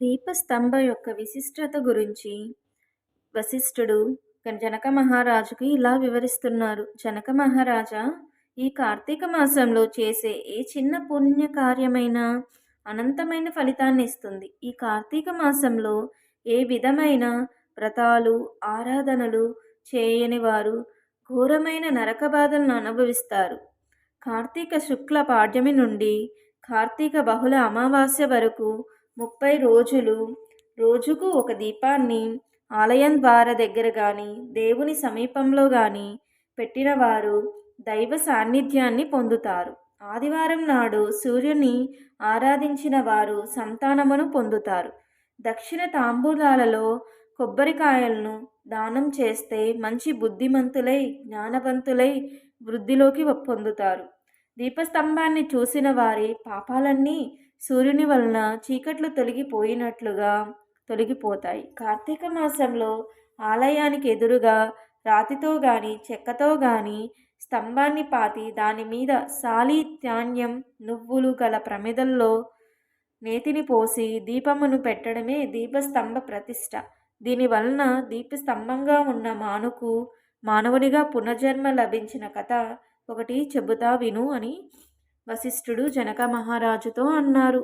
దీపస్తంభ యొక్క విశిష్టత గురించి వశిష్ఠుడు జనక మహారాజుకి ఇలా వివరిస్తున్నారు. జనక మహారాజా, ఈ కార్తీక మాసంలో చేసే ఏ చిన్న పుణ్య కార్యమైనా అనంతమైన ఫలితాన్ని ఇస్తుంది. ఈ కార్తీక మాసంలో ఏ విధమైన వ్రతాలు ఆరాధనలు చేయని వారు ఘోరమైన నరక బాధలను అనుభవిస్తారు. కార్తీక శుక్ల పాడ్యమి నుండి కార్తీక బహుళ అమావాస్య వరకు 30 రోజులు రోజుకు ఒక దీపాన్ని ఆలయం ద్వార దగ్గర కానీ దేవుని సమీపంలో కానీ పెట్టిన వారు దైవ సాన్నిధ్యాన్ని పొందుతారు. ఆదివారం నాడు సూర్యుని ఆరాధించిన వారు సంతానమును పొందుతారు. దక్షిణ తాంబూలాలలో కొబ్బరికాయలను దానం చేస్తే మంచి బుద్ధిమంతులై జ్ఞానవంతులై వృద్ధిలోకి పొందుతారు. దీపస్తంభాన్ని చూసిన వారి పాపాలన్నీ సూర్యుని వలన చీకట్లు తొలగిపోయినట్లుగా తొలగిపోతాయి. కార్తీక మాసంలో ఆలయానికి ఎదురుగా రాతితో గాని చెక్కతో గాని స్తంభాన్ని పాతి దాని మీద ధాన్యం నువ్వులు గల ప్రమిదల్లో నేతిని పోసి దీపమును పెట్టడమే దీపస్తంభ ప్రతిష్ట. దీనివలన దీపస్తంభంగా ఉన్న మానవునిగా పునర్జన్మ లభించిన కథ ఒకటి చెబుతా విను అని వశిష్ఠుడు జనక మహారాజుతో అన్నారు.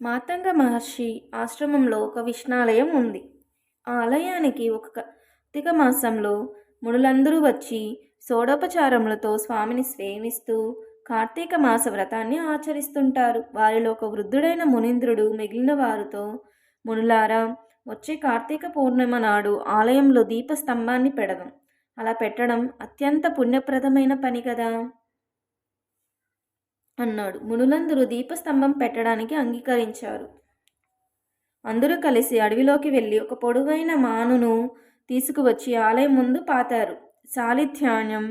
మాతంగ మహర్షి ఆశ్రమంలో ఒక విష్ణాలయం ఉంది. ఆ ఆలయానికి ఒక కార్తీక మాసంలో మునులందరూ వచ్చి షోడోపచారములతో స్వామిని సేవిస్తూ కార్తీక మాస వ్రతాన్ని ఆచరిస్తుంటారు. వారిలో ఒక వృద్ధుడైన మునీంద్రుడు మిగిలిన వారితో, మునులారా, వచ్చే కార్తీక పూర్ణిమ నాడు ఆలయంలో దీపస్తంభాన్ని పెడదాం. అలా పెట్టడం అత్యంత పుణ్యప్రదమైన పని కదా అన్నాడు. మునులందరూ దీపస్తంభం పెట్టడానికి అంగీకరించారు. అందరూ కలిసి అడవిలోకి వెళ్ళి ఒక పొడవైన మానును తీసుకువచ్చి ఆలయం ముందు పాతారు. ధాన్యం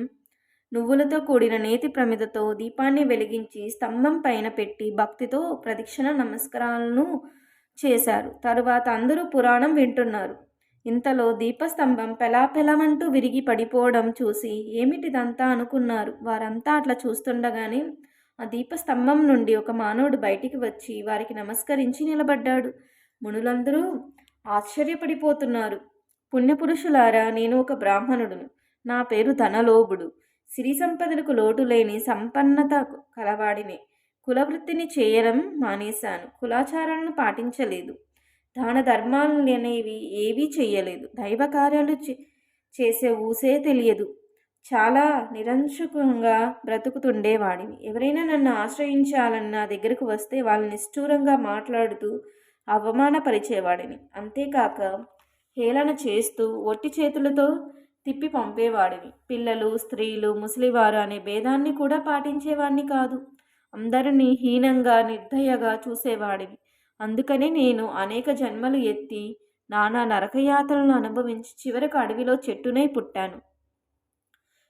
నువ్వులతో కూడిన నేతి ప్రమిదతో దీపాన్ని వెలిగించి స్తంభం పైన పెట్టి భక్తితో ప్రదక్షిణ నమస్కారాలను చేశారు. తరువాత అందరూ పురాణం వింటున్నారు. ఇంతలో దీపస్తంభం పెలాపెలమంటూ విరిగి పడిపోవడం చూసి ఏమిటిదంతా అనుకున్నారు. వారంతా అట్లా చూస్తుండగానే ఆ దీపస్తంభం నుండి ఒక మానవుడు బయటికి వచ్చి వారికి నమస్కరించి నిలబడ్డాడు. మునులందరూ ఆశ్చర్యపడిపోతున్నారు. పుణ్యపురుషులారా, నేను ఒక బ్రాహ్మణుడును. నా పేరు ధనలోభుడు. సిరి సంపదలకు లోటు లేని సంపన్నత కలవాడినే. కులవృత్తిని చేయడం మానేశాను. కులాచారాలను పాటించలేదు. దాన ధర్మాలు అనేవి ఏవీ చెయ్యలేదు. దైవ కార్యాలు చేసే ఊసే తెలియదు. చాలా నిరంశుకంగా బ్రతుకుతుండేవాడిని. ఎవరైనా నన్ను ఆశ్రయించాలని నా దగ్గరకు వస్తే వాళ్ళని నిష్ఠూరంగా మాట్లాడుతూ అవమానపరిచేవాడిని. అంతేకాక హేళన చేస్తూ ఒట్టి చేతులతో తిప్పి పంపేవాడిని. పిల్లలు, స్త్రీలు, ముసలివారు అనే భేదాన్ని కూడా పాటించేవాడిని కాదు. అందరినీ హీనంగా నిర్దయగా చూసేవాడిని. అందుకనే నేను అనేక జన్మలు ఎత్తి నానా నరకయాతలను అనుభవించి చివరకు అడవిలో చెట్టునై పుట్టాను.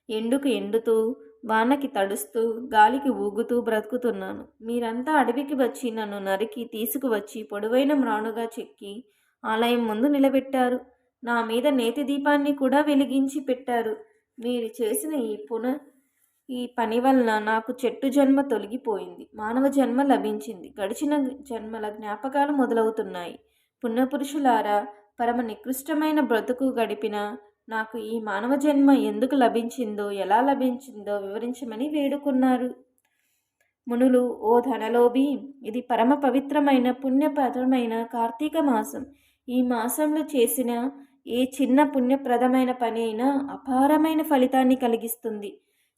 ఎండుకు ఎండుతూ వానకి తడుస్తూ గాలికి ఊగుతూ బ్రతుకుతున్నాను. మీరంతా అడవికి వచ్చి నన్ను నరికి తీసుకువచ్చి పొడవైన మ్రానుగా చెక్కి ఆలయం ముందు నిలబెట్టారు. నా మీద నేతి దీపాన్ని కూడా వెలిగించి పెట్టారు. మీరు చేసిన ఈ పని వలన నాకు చెట్టు జన్మ తొలగిపోయింది. మానవ జన్మ లభించింది. గడిచిన జన్మల జ్ఞాపకాలు మొదలవుతున్నాయి. పుణ్యపురుషులారా, పరమ నికృష్టమైన బ్రతుకు గడిపిన నాకు ఈ మానవ జన్మ ఎందుకు లభించిందో, ఎలా లభించిందో వివరించమని వేడుకున్నారు. మునులు, ఓ ధనలోభి, ఇది పరమ పవిత్రమైన పుణ్యప్రదమైన కార్తీక మాసం. ఈ మాసంలో చేసిన ఏ చిన్న పుణ్యప్రదమైన పని అయినా అపారమైన ఫలితాన్ని కలిగిస్తుంది.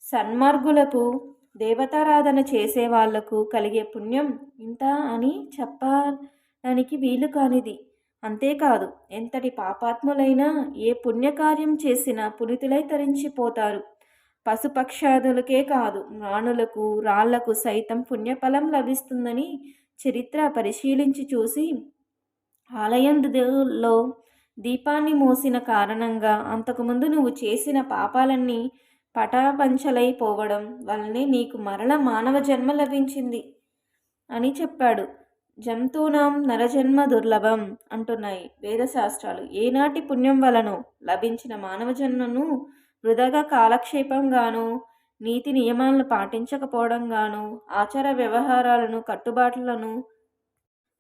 సన్మార్గులకు, దేవతారాధన చేసే వాళ్లకు కలిగే పుణ్యం ఇంత అని చెప్పడానికి వీలు కానిది. అంతేకాదు, ఎంతటి పాపాత్ములైనా ఏ పుణ్యకార్యం చేసినా పునితులై తరించిపోతారు. పశుపక్షాదులకే కాదు, మ్రాణులకు, రాళ్లకు సైతం పుణ్యఫలం లభిస్తుందని చరిత్ర పరిశీలించి చూసి ఆలయంలో దీపాన్ని మోసిన కారణంగా అంతకుముందు నువ్వు చేసిన పాపాలన్నీ పటాపంచలైపోవడం వల్లనే నీకు మరల మానవ జన్మ లభించింది అని చెప్పాడు. జంతూనాం నరజన్మ దుర్లభం అంటున్నాయి వేదశాస్త్రాలు. ఏనాటి పుణ్యం వలనో లభించిన మానవ జన్మను వృధాగా కాలక్షేపంగాను, నీతి నియమాలను పాటించకపోవడంగాను, ఆచార వ్యవహారాలను, కట్టుబాట్లను,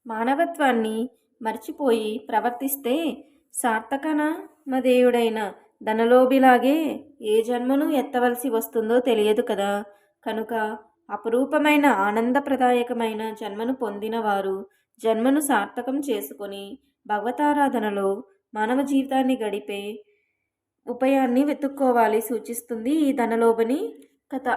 మానవత్వాన్ని మర్చిపోయి ప్రవర్తిస్తే సార్థకనామధేయుడైన ధనలోభిలాగే ఏ జన్మను ఎత్తవలసి వస్తుందో తెలియదు కదా. కనుక అపురూపమైన ఆనందప్రదాయకమైన జన్మను పొందిన వారు జన్మను సార్థకం చేసుకొని భగవతారాధనలో మానవ జీవితాన్ని గడిపే ఉపాయాన్ని వెతుక్కోవాలి సూచిస్తుంది ఈ ధనలోభని కథ.